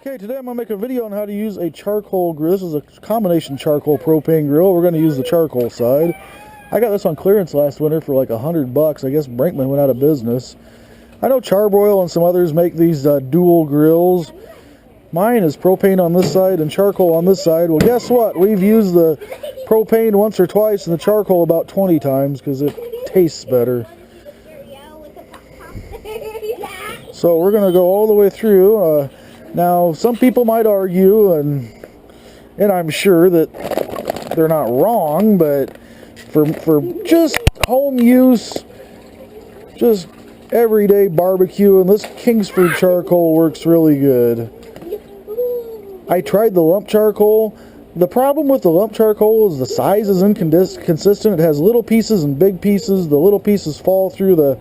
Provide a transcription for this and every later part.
Okay, today I'm going to make a video on how to use a charcoal grill. This is a combination charcoal propane grill. We're going to use the charcoal side. I got this on clearance last winter for like $100. I guess Brinkmann went out of business. I know Char-Broil and some others make these dual grills. Mine is propane on this side and charcoal on this side. Well, guess what? We've used the propane once or twice and the charcoal about 20 times because it tastes better. So we're going to go all the way through. Now, some people might argue, and I'm sure that they're not wrong, but for just home use, just everyday barbecue, and this Kingsford charcoal works really good. I tried the lump charcoal. The problem with the lump charcoal is the size is inconsistent. It has little pieces and big pieces. The little pieces fall through the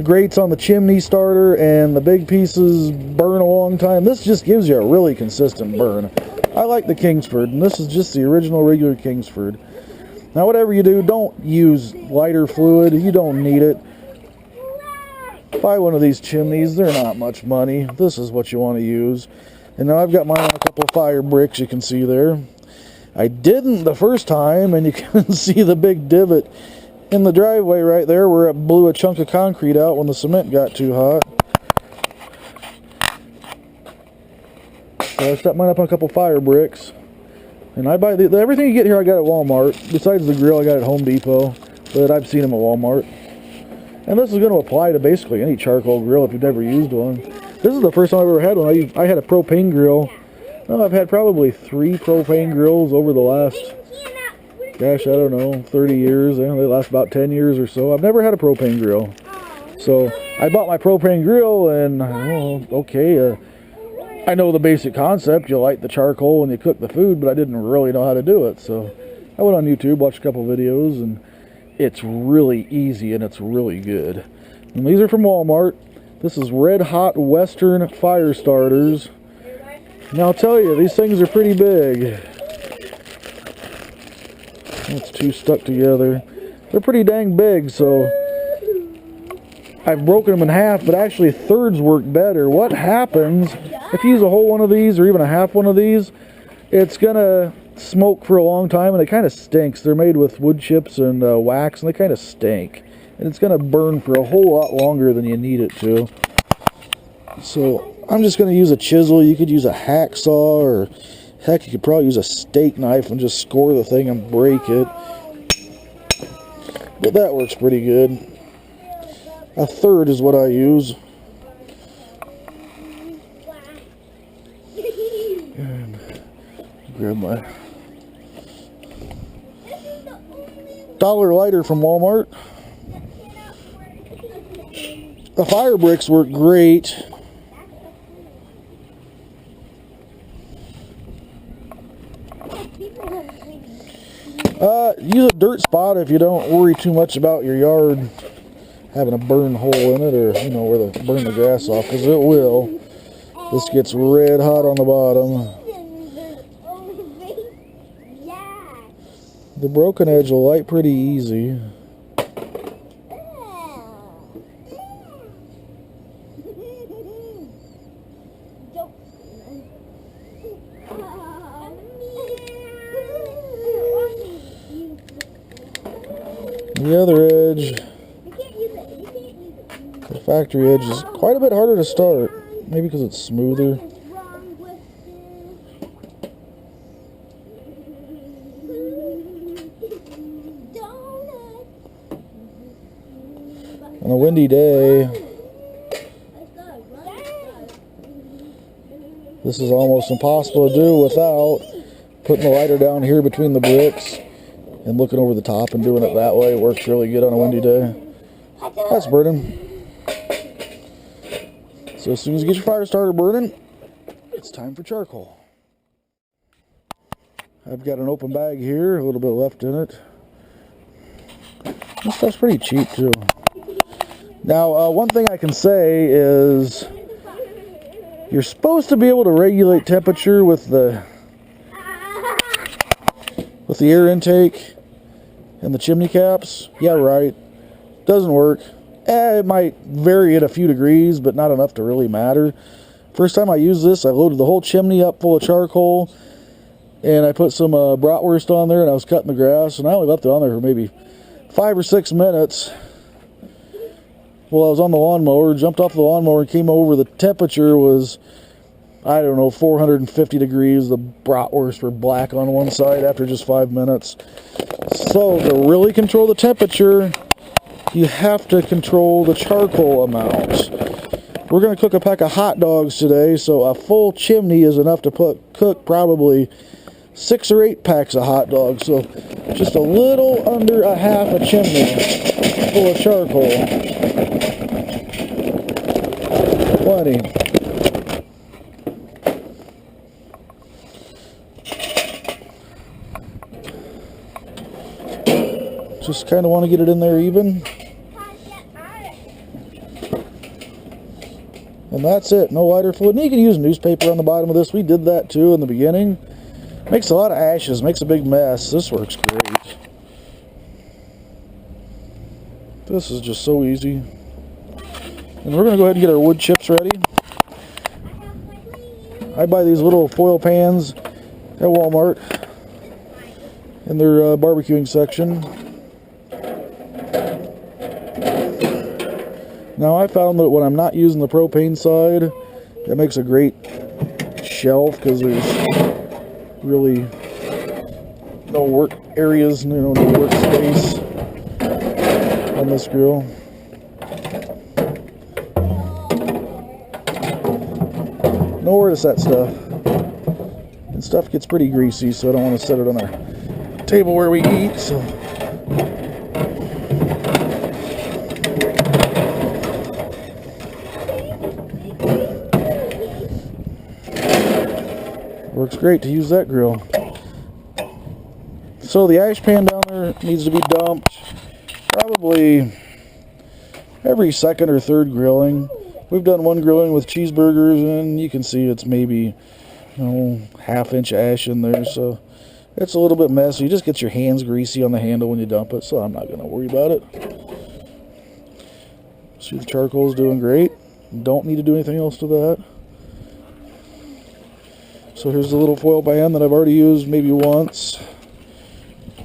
grates on the chimney starter, and the big pieces burn a long time. This just gives you a really consistent burn. I like the Kingsford, and this is just the original regular Kingsford. Now, whatever you do, don't use lighter fluid. You don't need it. Buy one of these chimneys. They're not much money. This is what you want to use. And now I've got mine on a couple of fire bricks, you can see there. I didn't the first time, and you can see the big divot in the driveway right there where it blew a chunk of concrete out when the cement got too hot. So I set mine up on a couple fire bricks. And I buy everything you get here I got at Walmart. Besides the grill I got at Home Depot, but I've seen them at Walmart. And this is going to apply to basically any charcoal grill if you've never used one. This is the first time I've ever had one. I had a propane grill. Well, I've had probably 3 propane grills over the last, gosh, I don't know, 30 years. They last about 10 years or so. I've never had a propane grill. So I bought my propane grill and, okay, I know the basic concept. You light the charcoal and you cook the food, but I didn't really know how to do it. So I went on YouTube, watched a couple videos, and it's really easy and it's really good. And these are from Walmart. This is Red Hot Western fire starters. Now I'll tell you, these things are pretty big. That's 2 stuck together. They're pretty dang big, so I've broken them in half, but actually thirds work better. What happens if you use a whole one of these or even a half one of these? It's gonna smoke for a long time and it kind of stinks. They're made with wood chips and wax, and they kind of stink. And it's gonna burn for a whole lot longer than you need it to. So I'm just gonna use a chisel. You could use a hacksaw, or heck, you could probably use a steak knife and just score the thing and break it. But that works pretty good. A third is what I use. And grab my dollar lighter from Walmart. The fire bricks work great. Use a dirt spot if you don't worry too much about your yard having a burn hole in it, or where to burn the grass off, because it will. This gets red hot on the bottom. The broken edge will light pretty easy. The other edge, the factory edge, is quite a bit harder to start. Maybe because it's smoother. On a windy day, this is almost impossible to do without putting the lighter down here between the bricks and looking over the top and doing it that way. It works really good on a windy day. That's burning. So as soon as you get your fire starter burning, it's time for charcoal. I've got an open bag here, a little bit left in it. This stuff's pretty cheap too. Now, one thing I can say is you're supposed to be able to regulate temperature with the air intake and the chimney caps. Yeah, right. Doesn't work. It might vary it a few degrees, but not enough to really matter. First time I used this, I loaded the whole chimney up full of charcoal, and I put some bratwurst on there, and I was cutting the grass, and I only left it on there for maybe 5 or 6 minutes. Well, I was on the lawnmower, jumped off the lawnmower and came over. The temperature was, I don't know, 450 degrees. The bratwurst were black on one side after just 5 minutes. So to really control the temperature, you have to control the charcoal amount. We're going to cook a pack of hot dogs today, so a full chimney is enough to cook probably 6 or 8 packs of hot dogs. So just a little under a half a chimney full of charcoal. Plenty. Just kind of want to get it in there even. And that's it. No lighter fluid. And you can use newspaper on the bottom of this. We did that too in the beginning. Makes a lot of ashes. Makes a big mess. This works great. This is just so easy. And we're going to go ahead and get our wood chips ready. I buy these little foil pans at Walmart in their barbecuing section. Now I found that when I'm not using the propane side, that makes a great shelf because there's really no work areas, no work space on this grill. Nowhere to set stuff. And stuff gets pretty greasy, so I don't want to set it on our table where we eat. So works great to use that grill. So the ash pan down there needs to be dumped probably every second or third grilling. We've done one grilling with cheeseburgers, and you can see it's maybe, half-inch ash in there, so it's a little bit messy. You just get your hands greasy on the handle when you dump it, so I'm not going to worry about it. See, the charcoal's doing great. Don't need to do anything else to that. So here's the little foil pan that I've already used maybe once.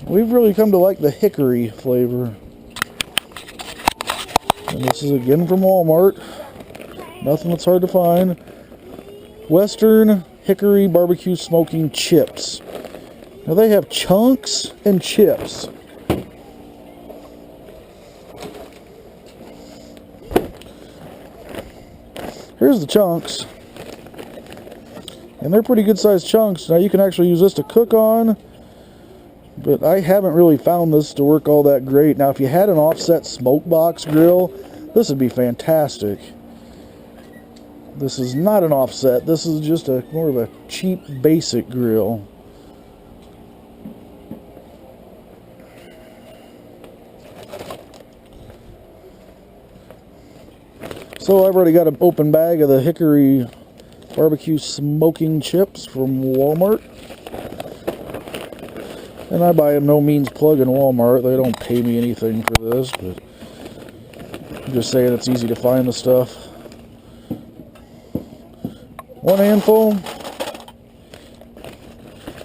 We've really come to like the hickory flavor. And this is again from Walmart. Nothing that's hard to find. Western Hickory Barbecue Smoking Chips. Now they have chunks and chips. Here's the chunks. And they're pretty good sized chunks. Now you can actually use this to cook on. But I haven't really found this to work all that great. Now if you had an offset smoke box grill, this would be fantastic. This is not an offset. This is just more of a cheap, basic grill. So I've already got an open bag of the Hickory Barbecue Smoking Chips from Walmart. And I buy them no means plug in Walmart. They don't pay me anything for this, but I'm just saying it's easy to find the stuff. One handful.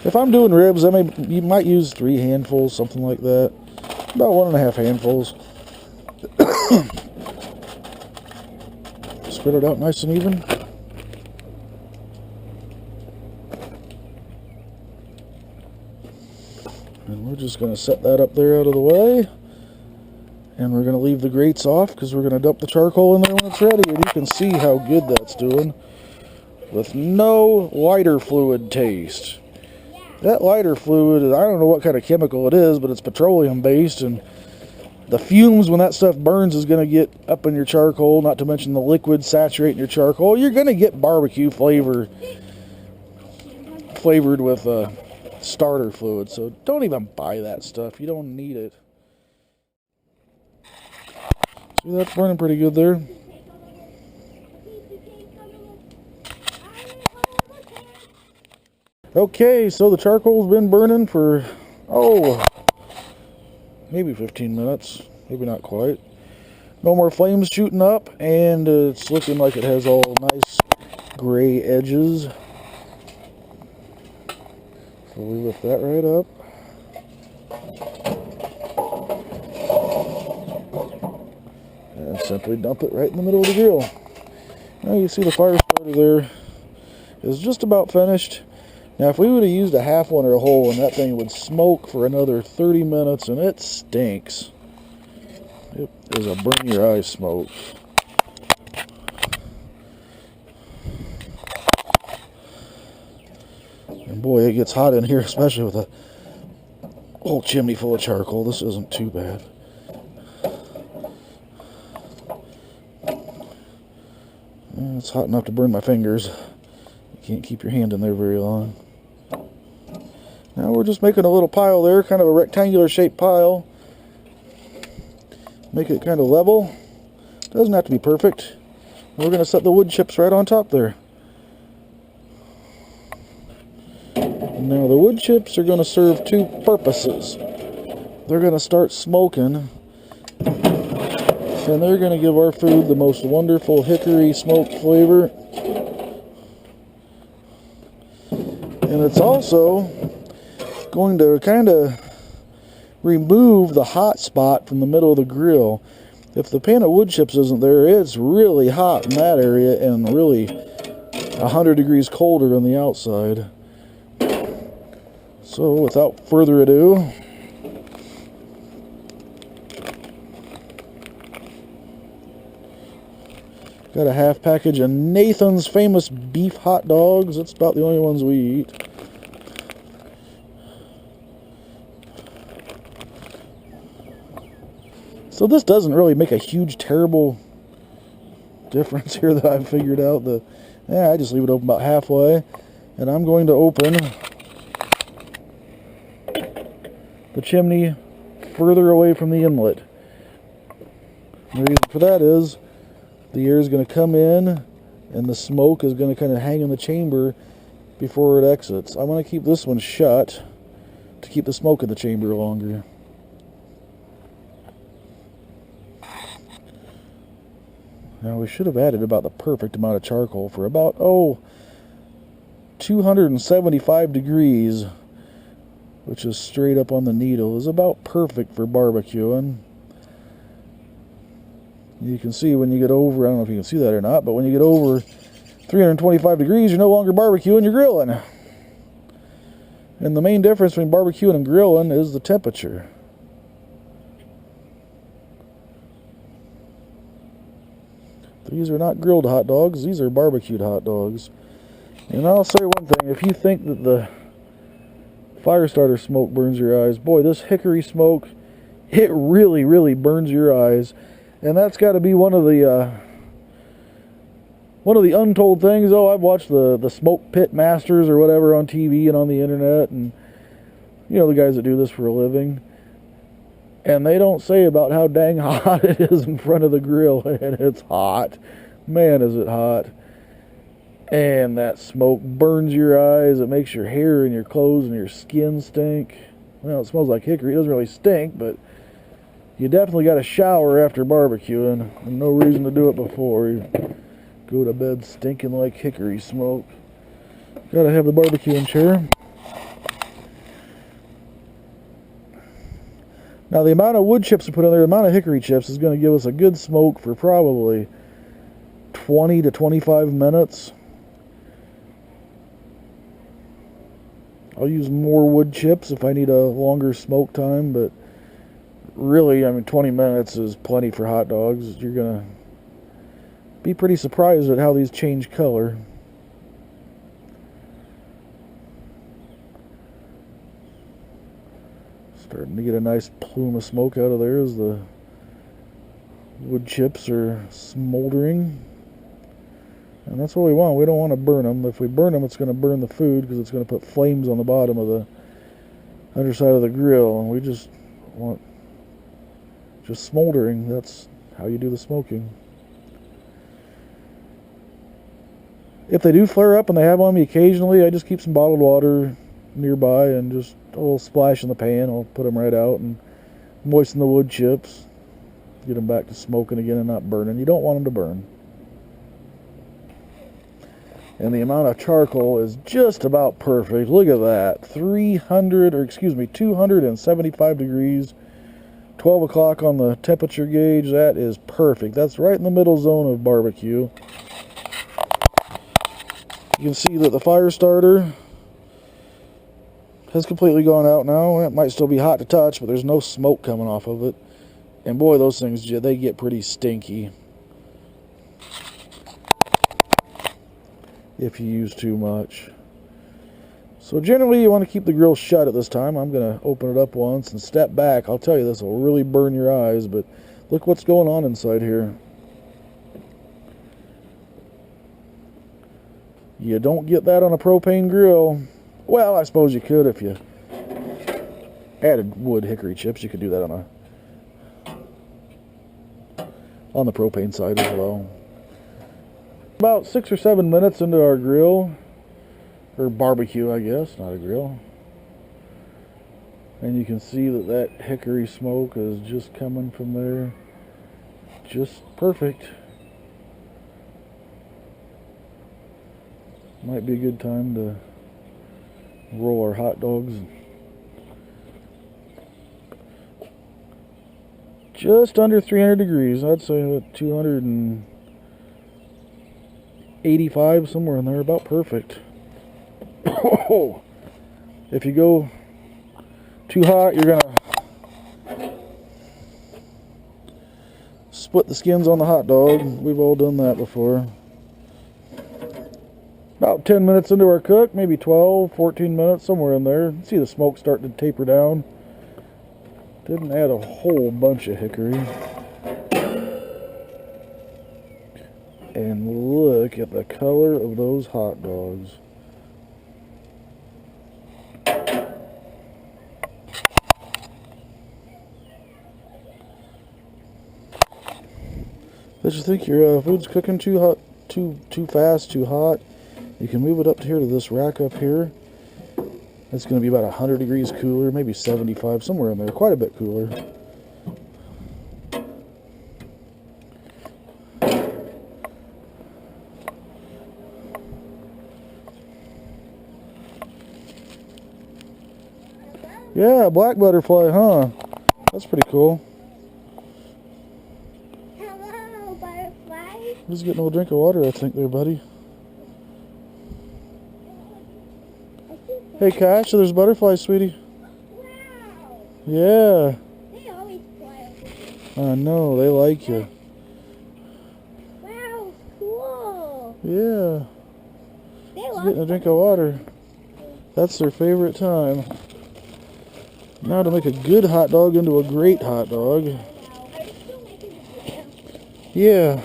If I'm doing ribs, you might use 3 handfuls, something like that. About 1.5 handfuls. Spread it out nice and even. And we're just going to set that up there out of the way. And we're going to leave the grates off because we're going to dump the charcoal in there when it's ready. And you can see how good that's doing. With no lighter fluid taste. That lighter fluid, I don't know what kind of chemical it is, but it's petroleum based, and the fumes when that stuff burns is going to get up in your charcoal, not to mention the liquid saturating your charcoal. You're going to get barbecue flavored with starter fluid, so don't even buy that stuff. You don't need it. See, that's burning pretty good there. Okay, so the charcoal's been burning for, maybe 15 minutes. Maybe not quite. No more flames shooting up, and it's looking like it has all nice gray edges. So we lift that right up. And simply dump it right in the middle of the grill. Now you see the fire starter there is just about finished. Now if we would have used a half one or a whole one, that thing would smoke for another 30 minutes and it stinks. It is a burn your eyes smoke. And boy, it gets hot in here, especially with a whole chimney full of charcoal. This isn't too bad. It's hot enough to burn my fingers. You can't keep your hand in there very long. Now we're just making a little pile there, kind of a rectangular shaped pile. Make it kind of level. Doesn't have to be perfect. We're going to set the wood chips right on top there. Now the wood chips are going to serve two purposes. They're going to start smoking, and they're going to give our food the most wonderful hickory smoke flavor. And it's also going to kind of remove the hot spot from the middle of the grill. If the pan of wood chips isn't there, it's really hot in that area and really 100 degrees colder on the outside. So without further ado, got a half package of Nathan's famous beef hot dogs. That's about the only ones we eat. So this doesn't really make a huge, terrible difference here that I've figured out. I just leave it open about halfway. And I'm going to open the chimney further away from the inlet. The reason for that is the air is going to come in and the smoke is going to kind of hang in the chamber before it exits. I'm going to keep this one shut to keep the smoke in the chamber longer. Now we should have added about the perfect amount of charcoal for about 275 degrees, which is straight up on the needle, is about perfect for barbecuing. You can see when you get over, I don't know if you can see that or not, but when you get over 325 degrees, you're no longer barbecuing, you're grilling. And the main difference between barbecuing and grilling is the temperature. These are not grilled hot dogs, these are barbecued hot dogs. And I'll say one thing, if you think that the fire starter smoke burns your eyes, boy, this hickory smoke, it really, really burns your eyes. And that's got to be one of the untold things. I've watched the Smoke Pit Masters or whatever on TV and on the internet, and you know, the guys that do this for a living. And they don't say about how dang hot it is in front of the grill, and it's hot. Man, is it hot. And that smoke burns your eyes. It makes your hair and your clothes and your skin stink. Well, it smells like hickory. It doesn't really stink, but you definitely got to shower after barbecuing. And no reason to do it before. You go to bed stinking like hickory smoke. Got to have the barbecuing chair. Now the amount of wood chips we put in there, the amount of hickory chips is going to give us a good smoke for probably 20 to 25 minutes. I'll use more wood chips if I need a longer smoke time, but really, I mean, 20 minutes is plenty for hot dogs. You're going to be pretty surprised at how these change color. Starting to get a nice plume of smoke out of there as the wood chips are smoldering. And that's what we want. We don't want to burn them. If we burn them, it's going to burn the food because it's going to put flames on the bottom of the underside of the grill. And we just want just smoldering. That's how you do the smoking. If they do flare up and they have on me occasionally, I just keep some bottled water nearby and just a little splash in the pan. I'll put them right out and moisten the wood chips. Get them back to smoking again and not burning. You don't want them to burn. And the amount of charcoal is just about perfect. Look at that. 275 degrees. 12 o'clock on the temperature gauge. That is perfect. That's right in the middle zone of barbecue. You can see that the fire starter has completely gone out now. It might still be hot to touch, but there's no smoke coming off of it. And boy, those things, they get pretty stinky if you use too much. So generally you want to keep the grill shut at this time. I'm going to open it up once and step back. I'll tell you, this will really burn your eyes, but look what's going on inside here. You don't get that on a propane grill. Well, I suppose you could if you added wood hickory chips. You could do that on the propane side as well. About 6 or 7 minutes into our grill, or barbecue, I guess, not a grill. And you can see that that hickory smoke is just coming from there. Just perfect. Might be a good time to roll our hot dogs. Just under 300 degrees. I'd say about 285, somewhere in there, about perfect. If you go too hot, you're gonna split the skins on the hot dog. We've all done that before. About 10 minutes into our cook, maybe 12, 14 minutes, somewhere in there. See the smoke starting to taper down. Didn't add a whole bunch of hickory. And look at the color of those hot dogs. Did you think your food's cooking too hot, too fast, too hot? You can move it up here to this rack up here. It's going to be about 100 degrees cooler, maybe 75, somewhere in there, quite a bit cooler. Yeah, black butterfly, huh? That's pretty cool. Hello, butterfly. He's getting a little drink of water, I think, there, buddy. Hey, Cash, there's butterflies, sweetie. Wow. Yeah. They always fly. I know, they like you. Wow, cool. Yeah. They He's love getting a drink of water. That's their favorite time. Now to make a good hot dog into a great hot dog. Yeah.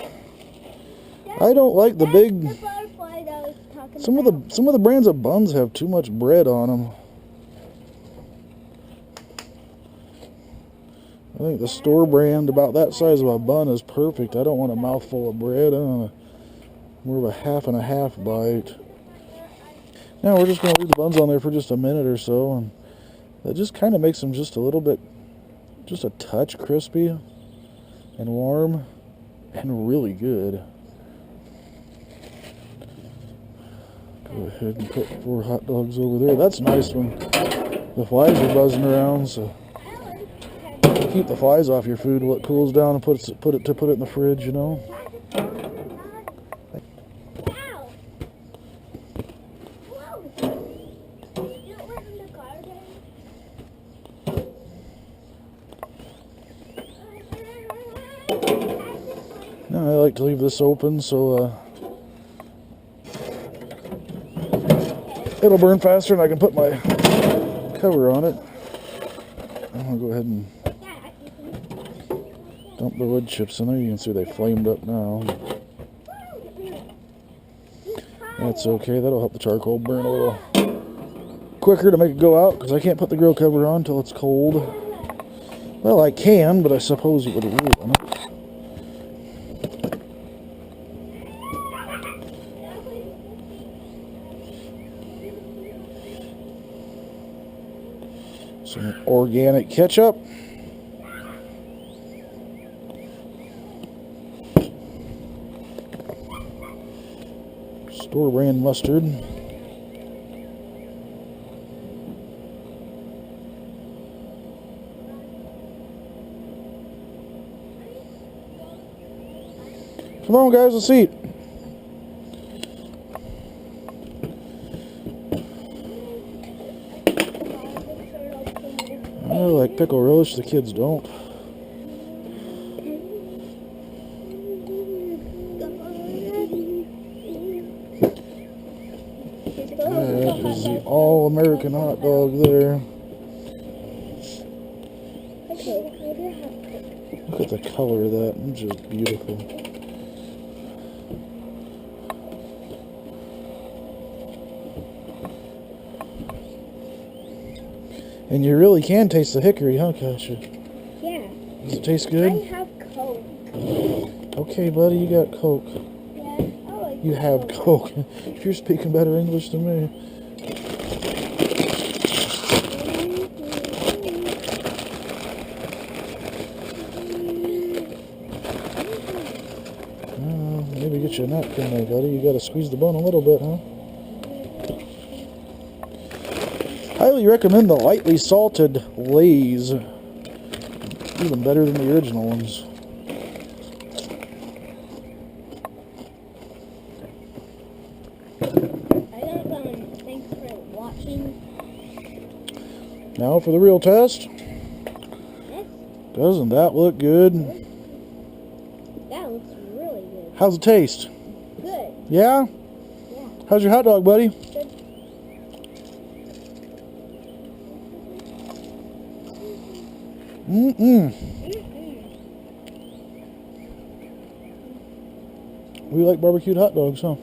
I don't like the big... The butterfly that I was talking Some about. of the brands of buns have too much bread on them. I think the store brand about that size of a bun is perfect. I don't want a mouthful of bread. I want more of a half and a half bite. Now we're just going to leave the buns on there for just a minute or so, and that just kind of makes them just a little bit, just a touch crispy and warm and really good. Go ahead and put 4 hot dogs over there. That's nice when the flies are buzzing around, so keep the flies off your food while it cools down and put it in the fridge, you know. Now I like to leave this open so it'll burn faster and I can put my cover on it. I'm going to go ahead and dump the wood chips in there. You can see they flamed up now. That's okay. That'll help the charcoal burn a little quicker to make it go out, because I can't put the grill cover on until it's cold. Well, I can, but I suppose it would ruin it. Some organic ketchup. Just Store brand mustard. Come on, guys, let's eat. I like pickle relish, the kids don't. That is the all-American hot dog there. Look at the color of that, it's just beautiful. And you really can taste the hickory, huh, Kasha? Yeah. Does it taste good? I have Coke. Okay, buddy, you got Coke. Yeah, I like You have Coke. You're speaking better English than me. Maybe get you a napkin there, buddy. You gotta squeeze the bun a little bit, huh? Highly recommend the lightly salted Lay's. Even better than the original ones. Thanks for watching. Now for the real test. Yes. Doesn't that look good? That looks really good. How's it taste? Good. Yeah? Yeah. How's your hot dog, buddy? Good. We like barbecued hot dogs, huh?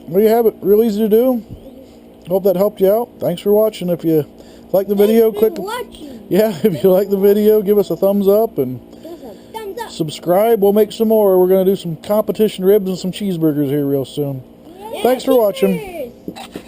There you have it. Real easy to do. Hope that helped you out. Thanks for watching. If you like the video, Thanks for click. watching. Yeah, if you like the video, give us a thumbs up and Give us a thumbs up. subscribe. We'll make some more. We're going to do some competition ribs and some cheeseburgers here real soon. Yeah, Thanks for watching. cheers.